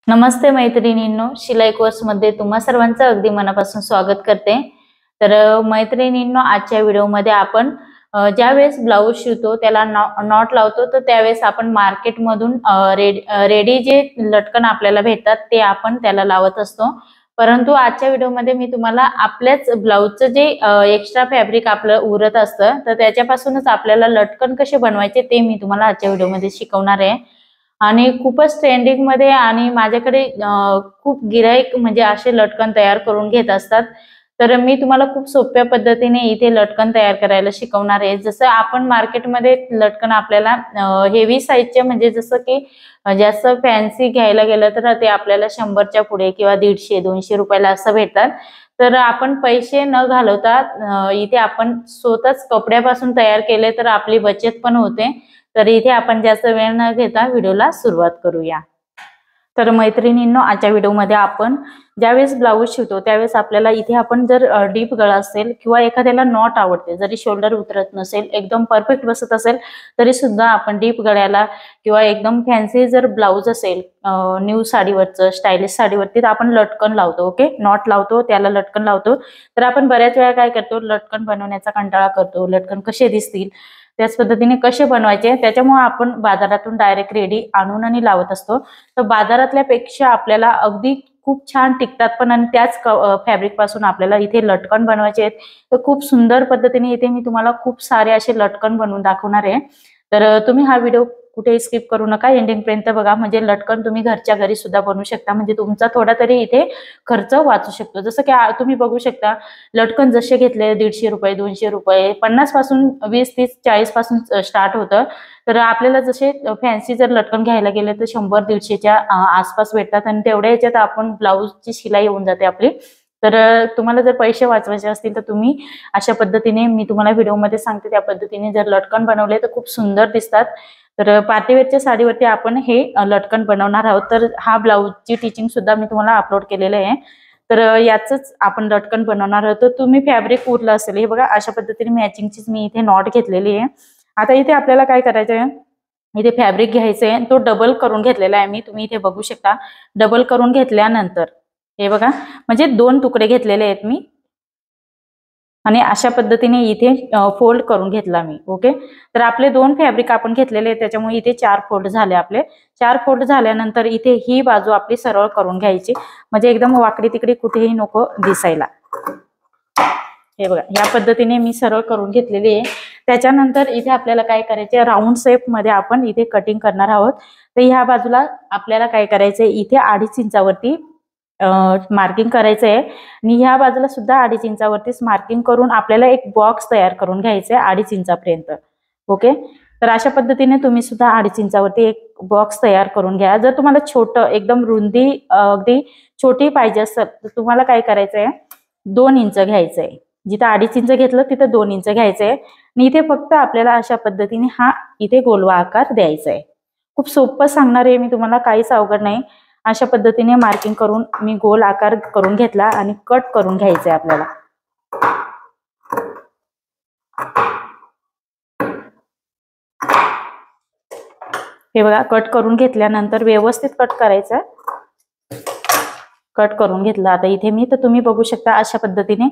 नमस्ते मैत्रिणींनो, शिलाई कोर्समध्ये तुम्हा सर्वांचं अगदी मनापासून स्वागत करते। तर मैत्रिणींनो, आजच्या व्हिडिओमध्ये आपण ज्यावेळेस ब्लाऊज शिवतो त्याला नॉट लावतो, तर त्यावेळेस आपण मार्केटमधून रेडी जे लटकन आपल्याला भेटतात ते आपण त्याला लावत असतो। परंतु आजच्या व्हिडिओमध्ये मी तुम्हाला आपल्याच ब्लाऊजचं जे एक्स्ट्रा फॅब्रिक आपलं उरत असतं, तर त्याच्यापासूनच आपल्याला लटकन कसे बनवायचे ते मी तुम्हाला आजच्या व्हिडिओमध्ये शिकवणार आहे। आणि खूपच ट्रेंडिंग मध्ये आणि माझ्याकडे खूप गिराईक म्हणजे असे लटकन तयार करून घेत असतात। तर मी तुम्हाला खूप सोप्या पद्धतीने इथे लटकन तयार करायला शिकवणार आहे। जसं आपण मार्केटमध्ये लटकन आपल्याला हेवी साईजचे म्हणजे जसं की जास्त फॅन्सी घ्यायला गेलं तर ते आपल्याला 100च्या पुढे किंवा 150-200 रुपयाला असं भेटतात। तर आपण पैसे न घालवता इथे आपण स्वतःच कपड्यापासून तयार केले तर आपली बचत पण होते। तर इथे आपण जास्त वेळ न घेता व्हिडिओला सुरुवात करूया। तर मैत्रिणींनो, आजच्या व्हिडिओमध्ये आपण ज्यावेळेस ब्लाऊज शिवतो त्यावेळेस आपल्याला इथे आपण जर डीप गळा असेल किंवा एखाद्याला नॉट आवडते, जरी शोल्डर उतरत नसेल, एकदम परफेक्ट बसत असेल तरी सुद्धा आपण डीप गळ्याला किंवा एकदम फॅन्सी जर ब्लाऊज असेल न्यू साडीवरचं स्टायलिश साडीवरती, तर आपण लटकन लावतो। ओके, नॉट लावतो, त्याला लटकन लावतो। तर आपण बऱ्याच वेळा काय करतो, लटकन बनवण्याचा कंटाळा करतो, लटकन कसे दिसतील त्याच पद्धतीने कसे बनवायचे, त्याच्यामुळे आपण बाजारातून डायरेक्ट रेडी आणून आणि लावत असतो। तर बाजारातल्या पेक्षा आपल्याला अगदी खूप छान टिकतात पण, आणि त्याच फॅब्रिक पासून आपल्याला इथे लटकन बनवायचे आहेत। तर खूप सुंदर पद्धतीने इथे मी तुम्हाला खूप सारे असे लटकन बनवून दाखवणार आहे। तर तुम्ही हा व्हिडिओ कुठेही स्किप करू नका, एंडिंग पर्यंत बघा। म्हणजे लटकन तुम्ही घरच्या घरी सुद्धा बनवू शकता, म्हणजे तुमचा थोडा तरी इथे खर्च वाचू शकतो। जसं की तुम्ही बघू शकता, लटकन जसे घेतले 150 रुपये, 200 रुपये, 50 पासून 20, 30, 40 पासून स्टार्ट होतं। तर आपल्याला जसे फॅन्सी जर लटकन घ्यायला गेले तर 100-150च्या आसपास भेटतात, आणि तेवढ्या याच्यात आपण ब्लाऊजची शिलाई होऊन जाते आपली। तर तुम्हाला जर पैसे वाचवायचे असतील तर तुम्ही अशा पद्धतीने मी तुम्हाला व्हिडिओमध्ये सांगते त्या पद्धतीने जर लटकन बनवले तर खूप सुंदर दिसतात। तर पार्टीवेअरच्या साडीवरती आपण हे लटकन बनवणार आहोत। तर हा ब्लाऊजची टीचिंग सुद्धा मी तुम्हाला अपलोड केलेलं आहे। तर याचंच आपण लटकन बनवणार आहोत। तर तुम्ही फॅब्रिक उरलं असेल, हे बघा अशा पद्धतीने मॅचिंगचीच मी इथे नॉट घेतलेली आहे। आता इथे आपल्याला काय करायचं आहे, इथे फॅब्रिक घ्यायचं आहे, तो डबल करून घेतलेला आहे मी, तुम्ही इथे बघू शकता। डबल करून घेतल्यानंतर हे बघा, म्हणजे 2 तुकडे घेतलेले आहेत मी, आणि अशा पद्धतीने इथे फोल्ड करून घेतला मी। ओके, तर आपले 2 फॅब्रिक आपण घेतलेले आहेत, त्याच्यामुळे इथे 4 फोल्ड झाले आपले। 4 फोल्ड झाल्यानंतर इथे ही बाजू आपली सरळ करून घ्यायची, म्हणजे एकदम वाकडी तिकडी कुठेही नको दिसायला। हे बघा, या पद्धतीने मी सरळ करून घेतलेली आहे। त्याच्यानंतर इथे आपल्याला काय करायचे, राऊंड शेप मध्ये आपण इथे कटिंग करणार आहोत। तर ह्या बाजूला आपल्याला काय करायचंय, इथे 2.5 इंचावरती मार्किंग करायचं आहे, आणि ह्या बाजूला सुद्धा 2.5 इंचावरतीच मार्किंग करून आपल्याला एक बॉक्स तयार करून घ्यायचा आहे 2.5 इंचापर्यंत। ओके, तर अशा पद्धतीने तुम्ही सुद्धा 2.5 इंचावरती एक बॉक्स तयार करून घ्या। जर तुम्हाला छोटं एकदम रुंदी अगदी छोटी पाहिजे असेल तर तुम्हाला काय करायचंय, 2 इंच घ्यायचंय। जिथं 2.5 इंच घेतलं तिथं 2 इंच घ्यायचंय, आणि इथे फक्त आपल्याला अशा पद्धतीने हा इथे गोलवा आकार द्यायचा आहे। खूप सोपं सांगणार आहे मी तुम्हाला, काहीच अवघड नाही। अशा पद्धतीने मार्किंग करून मी गोल आकार करून घेतला आणि कट करून घ्यायचंय आपल्याला। हे बघा, कट करून घेतल्यानंतर व्यवस्थित कट करायचं। कट करून घेतला आता इथे मी, तर तुम्ही बघू शकता अशा पद्धतीने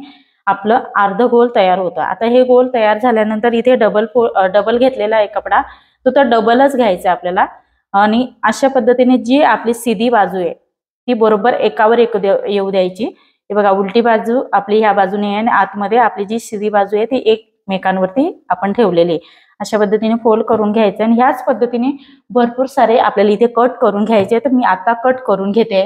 आपलं अर्ध गोल तयार होतं। आता हे गोल तयार झाल्यानंतर इथे डबल घेतलेला आहे कपडा, तो तर डबलच घ्यायचा आपल्याला, आणि अशा पद्धतीने जी आपली सीधी बाजू आहे ती बरोबर एकावर एक येऊ द्यायची। हे बघा, उलटी बाजू आपली ह्या बाजूने आहे आणि आतमध्ये आपली जी सीधी बाजू आहे ती एकमेकांवरती आपण ठेवलेली आहे। अशा पद्धतीने फोल्ड करून घ्यायचं, आणि ह्याच पद्धतीने भरपूर सारे आपल्याला इथे कट करून घ्यायचे। तर मी आता कट करून घेते।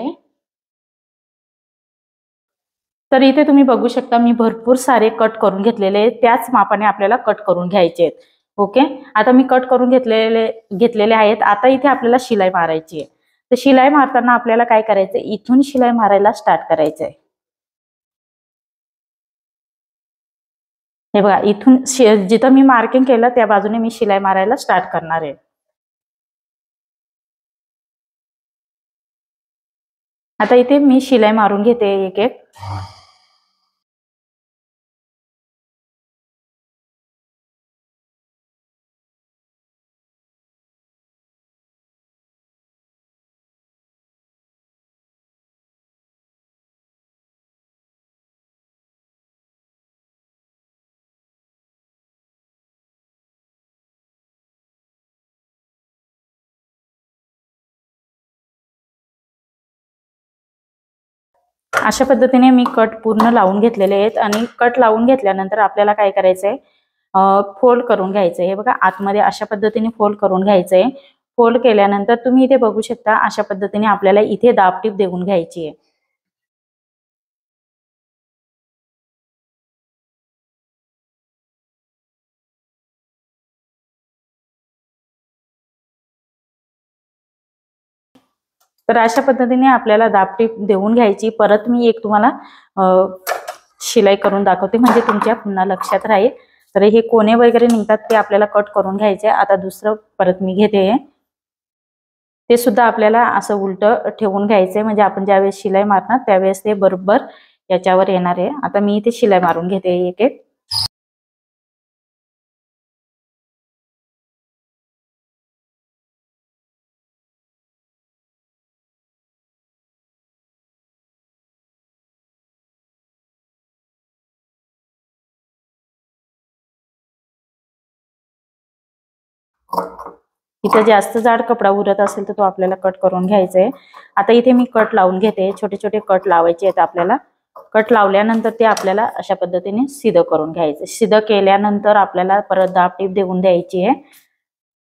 तर इथे तुम्ही बघू शकता मी भरपूर सारे कट करून घेतलेले आहेत, त्याच मापाने आपल्याला कट करून घ्यायचे आहेत। ओके, आता मी कट करून घेतलेले आहेत। आता इथे आपल्याला शिलाई मारायची आहे। तर शिलाई मारताना आपल्याला काय करायचं, इथून शिलाई मारायला स्टार्ट करायचंय। हे बघा, इथून जिथं मी मार्किंग केलं त्या बाजूने मी शिलाई मारायला स्टार्ट करणार आहे। आता इथे मी शिलाई मारून घेते एक एक। अशा पद्धतीने मी कट पूर्ण लावून घेतलेले आहेत आणि कट लावून घेतल्यानंतर आपल्याला काय करायचंय, फोल्ड करून घ्यायचंय। हे बघा आतमध्ये अशा पद्धतीने फोल्ड करून घ्यायचंय। फोल्ड केल्यानंतर तुम्ही इथे बघू शकता अशा पद्धतीने आपल्याला इथे दाबटीप देऊन घ्यायची आहे। तर अशा पद्धतीने आपल्याला दाबटीप देऊन घ्यायची। परत मी एक तुम्हाला शिलाई करून दाखवते म्हणजे तुमच्या पुन्हा लक्षात राहील। तर हे कोणे वगैरे निघतात ते आपल्याला कट करून घ्यायचे। आता दुसरं परत मी घेते, ते सुद्धा आपल्याला असं उलट ठेवून घ्यायचंय म्हणजे आपण ज्यावेळेस शिलाई मारणार त्यावेळेस ते बरोबर याच्यावर येणार आहे। आता मी इथे शिलाई मारून घेते एक एक। इथे जास्त जाड कपडा उरत असेल तर तो आपल्याला कट करून घ्यायचा आहे। आता इथे मी कट लावून घेते, छोटे छोटे कट लावायचे आहेत आपल्याला। कट लावल्यानंतर ते आपल्याला अशा पद्धतीने सिधं करून घ्यायचं। सिधं केल्यानंतर आपल्याला परत दाबटीप देऊन द्यायची आहे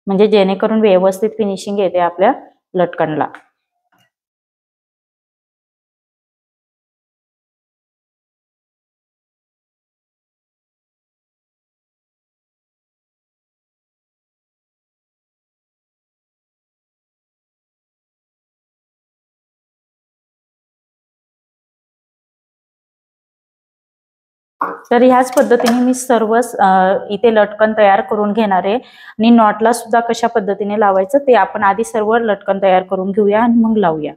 म्हणजे जेणेकरून व्यवस्थित फिनिशिंग येते आपल्या लटकनला। तर ह्याच पद्धतीने मी सर्वच इथे लटकन तयार करून घेणार आहे आणि नॉटला सुद्धा कशा पद्धतीने लावायचं ते आपण आधी सर्व लटकन तयार करून घेऊया आणि मग लावूया।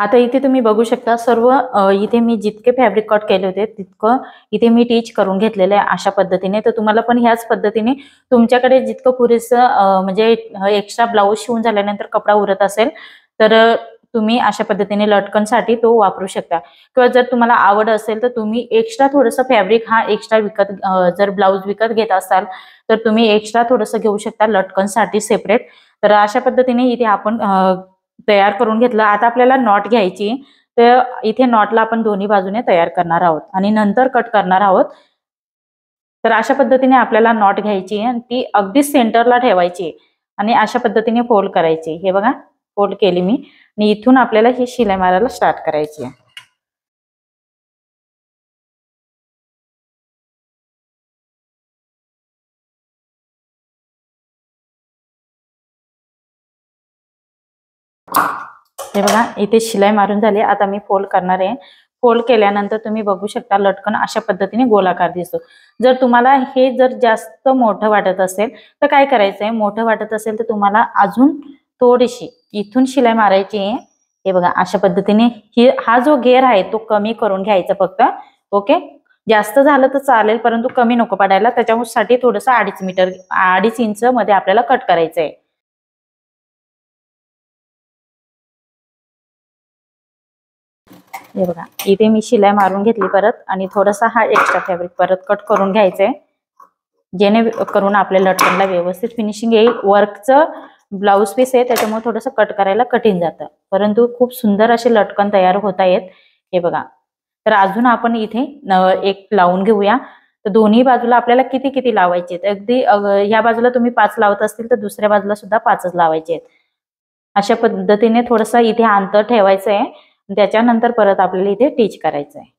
आता इथे तुम्ही बघू शकता सर्व इथे मी जितके फॅब्रिक कट केले होते तितकं इथे मी टीच करून घेतलेलं आहे अशा पद्धतीने। तर तुम्हाला पण ह्याच पद्धतीने तुमच्याकडे जितकं पुरेसं म्हणजे एक्स्ट्रा ब्लाऊज शिवून झाल्यानंतर कपडा उरत असेल तर तुम्ही अशा पद्धतीने लटकनसाठी तो वापरू शकता। किंवा जर तुम्हाला आवड असेल तर तुम्ही एक्स्ट्रा थोडंसं फॅब्रिक हा एक्स्ट्रा विकत जर ब्लाऊज विकत घेत असाल तर तुम्ही एक्स्ट्रा थोडंसं घेऊ शकता लटकनसाठी सेपरेट। तर अशा पद्धतीने इथे आपण तयार करून घेतलं। आता आपल्याला नॉट घ्यायची, तर इथे नॉटला आपण दोन्ही बाजूने तयार करणार आहोत आणि नंतर कट करणार आहोत। तर अशा पद्धतीने आपल्याला नॉट घ्यायची आणि ती अगदी सेंटरला ठेवायची आणि अशा पद्धतीने फोल्ड करायची। हे बघा फोल्ड केली मी आणि इथून आपल्याला ही शिलाई मारायला स्टार्ट करायची आहे। हे बघा इथे शिलाई मारून झाली। आता मी फोल्ड करणार आहे। फोल्ड केल्यानंतर तुम्ही बघू शकता लटकन अशा पद्धतीने गोलाकार दिसतो। जर तुम्हाला हे जर जास्त मोठं वाटत असेल तर काय करायचंय, मोठं वाटत असेल तर तुम्हाला अजून थोडीशी इथून शिलाई मारायची आहे। हे बघा अशा पद्धतीने हा जो घेर आहे तो कमी करून घ्यायचा फक्त। ओके, जास्त झालं तर चालेल परंतु कमी नको पडायला, त्याच्यासाठी थोडंसं 2.5 मीटर 2.5 इंच मध्ये आपल्याला कट करायचंय। हे बघा इथे मी शिलाई मारून घेतली परत आणि थोडासा हा एक्स्ट्रा फॅब्रिक परत कट करून घ्यायचंय जेणेकरून आपल्या लटकनला व्यवस्थित फिनिशिंग येईल। वर्कचं ब्लाऊज पीस आहे त्याच्यामुळे थोडंसं कट करायला कठीण जातं परंतु खूप सुंदर असे लटकन तयार होत आहेत। हे बघा तर अजून आपण इथे एक लावून घेऊया। तर दोन्ही बाजूला आपल्याला किती किती लावायचे आहेत, अगदी ह्या बाजूला तुम्ही 5 लावत असतील तर दुसऱ्या बाजूला सुद्धा 5च लावायचे आहेत। अशा पद्धतीने थोडंसं इथे अंतर ठेवायचं आहे, त्याच्यानंतर परत आपल्याला इथे टीच करायचं आहे।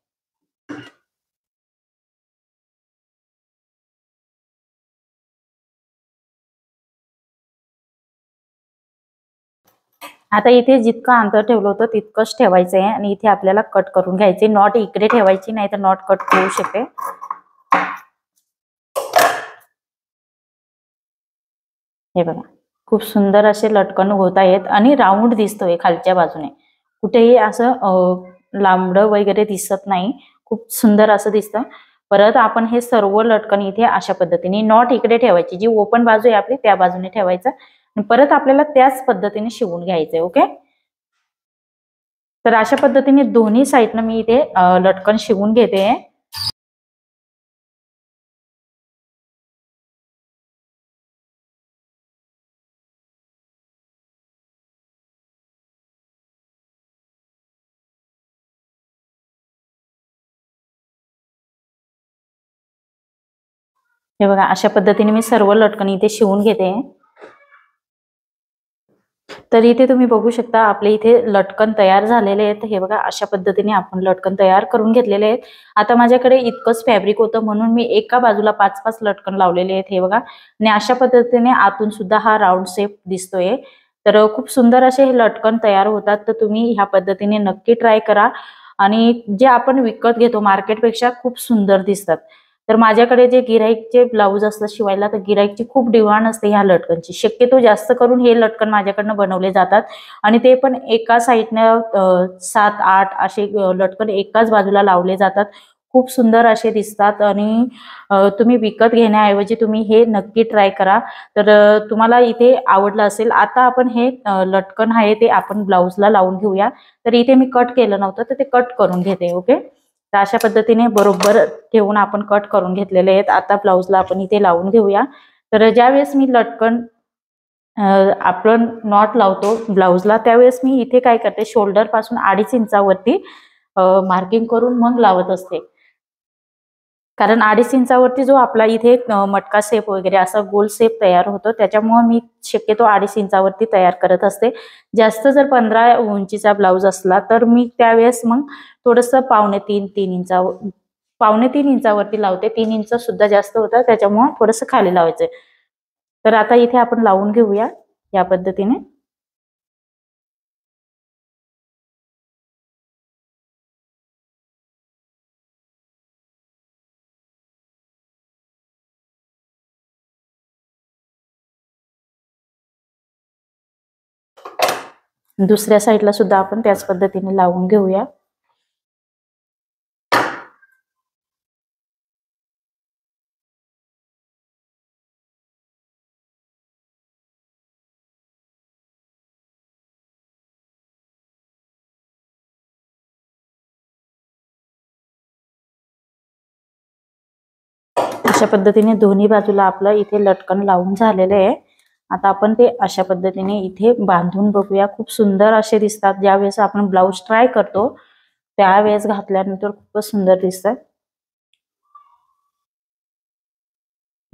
आता इथे जितकं अंतर ठेवलं होतं तितकंच ठेवायचं आहे आणि इथे आपल्याला कट करून घ्यायचे। नॉट इकडे ठेवायची नाही तर नॉट कट होऊ शकते। हे बघा खूप सुंदर असे लटकन होत आहेत आणि राऊंड दिसतोय खालच्या बाजूने, कुठेही असं लांबडं वगैरे दिसत नाही, खूप सुंदर असं दिसतं। परत आपण हे सर्व लटकन इथे अशा पद्धतीने नॉट इकडे ठेवायची, जी ओपन बाजू आहे आपली त्या बाजूने ठेवायचं आणि परत आपल्याला त्याच पद्धतीने शिवून घ्यायचंय। ओके, तर अशा पद्धतीने दोन्ही साईडनं मी इथे लटकन शिवून घेते। हे बघा अशा पद्धतीने मी सर्व लटकन इथे शिवून घेते। तर इथे तुम्ही बघू शकता आपले इथे लटकन तयार झालेले आहेत। हे बघा अशा पद्धतीने आपण लटकन तयार करून घेतलेले आहेत। आता माझ्याकडे इतकंच फॅब्रिक होतं म्हणून मी एका बाजूला 5-5 लटकन लावलेले आहेत। हे बघा आणि अशा पद्धतीने आतून सुद्धा हा राऊंड शेप दिसतोय। तर खूप सुंदर असे हे लटकन तयार होतात। तर तुम्ही ह्या पद्धतीने नक्की ट्राय करा आणि जे आपण विकत घेतो मार्केटपेक्षा खूप सुंदर दिसतात। तर माझ्याकडे जे गिराईकचे ब्लाऊज असतात शिवायला तर गिराईकची खूप डिमांड असते ह्या लटकनची। शक्यतो जास्त करून हे लटकन माझ्याकडनं बनवले जातात आणि ते पण एका साईडनं 7-8 असे लटकन एकाच बाजूला लावले जातात। खूप सुंदर असे दिसतात आणि तुम्ही विकत घेण्याऐवजी तुम्ही हे नक्की ट्राय करा। तर तुम्हाला इथे आवडलं असेल। आता आपण हे लटकन आहे ते आपण ब्लाऊजला लावून घेऊया। तर इथे मी कट केलं नव्हतं तर ते कट करून घेते। ओके, तर अशा पद्धतीने बरोबर ठेवून आपण कट करून घेतलेले आहेत। आता ब्लाऊजला आपण इथे लावून घेऊया। तर ज्यावेळेस मी लटकन आपण नॉट लावतो ब्लाऊजला त्यावेळेस मी इथे काय करते शोल्डर पासून 2.5 इंचावरती मार्किंग करून मग लावत असते। कारण 2.5 इंचावरती जो आपला इथे मटका शेप वगैरे असा गोल शेप तयार होतो त्याच्यामुळे मी शक्यतो 2.5 इंचावरती तयार करत असते। जास्त जर 15 उंचीचा ब्लाऊज असला तर मी त्यावेळेस मग थोडंसं 2.5-3 इंचावर 2.5 इंचावरती लावते। 3 इंच सुद्धा जास्त होतं त्याच्यामुळे थोडंसं खाली लावायचं। तर आता इथे आपण लावून घेऊया या पद्धतीने। दुसऱ्या साईडला सुद्धा आपण त्याच पद्धतीने लावून घेऊया। अशा पद्धतीने दोन्ही बाजूला आपलं इथे लटकन लावून झालेले आहे। आता आपण ते अशा पद्धतीने इथे बांधून बघूया। खूप सुंदर असे दिसतात। ज्यावेळेस आपण ब्लाऊज ट्राय करतो त्यावेळेस घातल्यानंतर खूपच सुंदर दिसतात।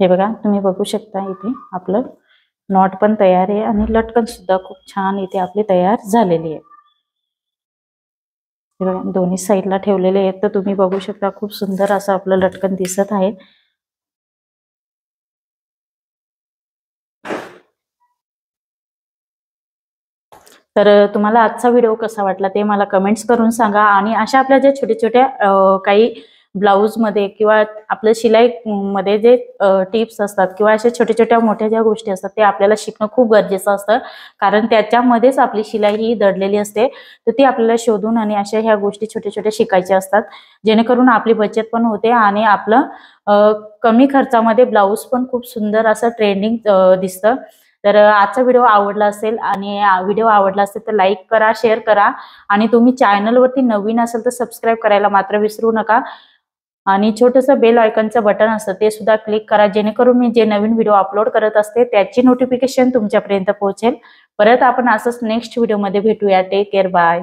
हे बघा तुम्ही बघू शकता इथे आपलं नॉट पण तयार आहे आणि लटकन सुद्धा खूप छान इथे आपली तयार झालेली आहे। हे बघा दोन्ही साईडला ठेवलेले आहेत तर तुम्ही बघू शकता खूप सुंदर असं आपलं लटकन दिसत आहे। तर तुम्हाला आजचा व्हिडिओ कसा वाटला ते मला कमेंट्स करून सांगा आणि अशा आपल्या ज्या छोट्या-छोट्या काही ब्लाऊजमध्ये किंवा आपल्या शिलाई मध्ये जे टिप्स असतात किंवा अशा छोट्या-छोट्या मोठ्या ज्या गोष्टी असतात ते आपल्याला शिकणं खूप गरजेचं असतं। कारण त्याच्यामध्येच आपली शिलाई ही दडलेली असते। तर ती आपल्याला शोधून आणि अशा ह्या गोष्टी छोट्या-छोट्या शिकायच्या असतात जेणेकरून आपली बचत पण होते आणि आपलं कमी खर्चामध्ये ब्लाऊज पण खूप सुंदर असं ट्रेंडिंग दिसतं। तर आजचा व्हिडिओ आवडला असेल आणि व्हिडिओ आवडला असेल तर लाईक करा, शेअर करा आणि तुम्ही चॅनलवरती नवीन असेल तर सबस्क्राईब करायला मात्र विसरू नका आणि छोटंसं बेल आयकॉनचं बटन असतं ते सुद्धा क्लिक करा जेणेकरून मी जे नवीन व्हिडिओ अपलोड करत असते त्याची नोटिफिकेशन तुमच्यापर्यंत पोहोचेल। परत आपण असंच नेक्स्ट व्हिडिओमध्ये भेटूया। Take care, bye.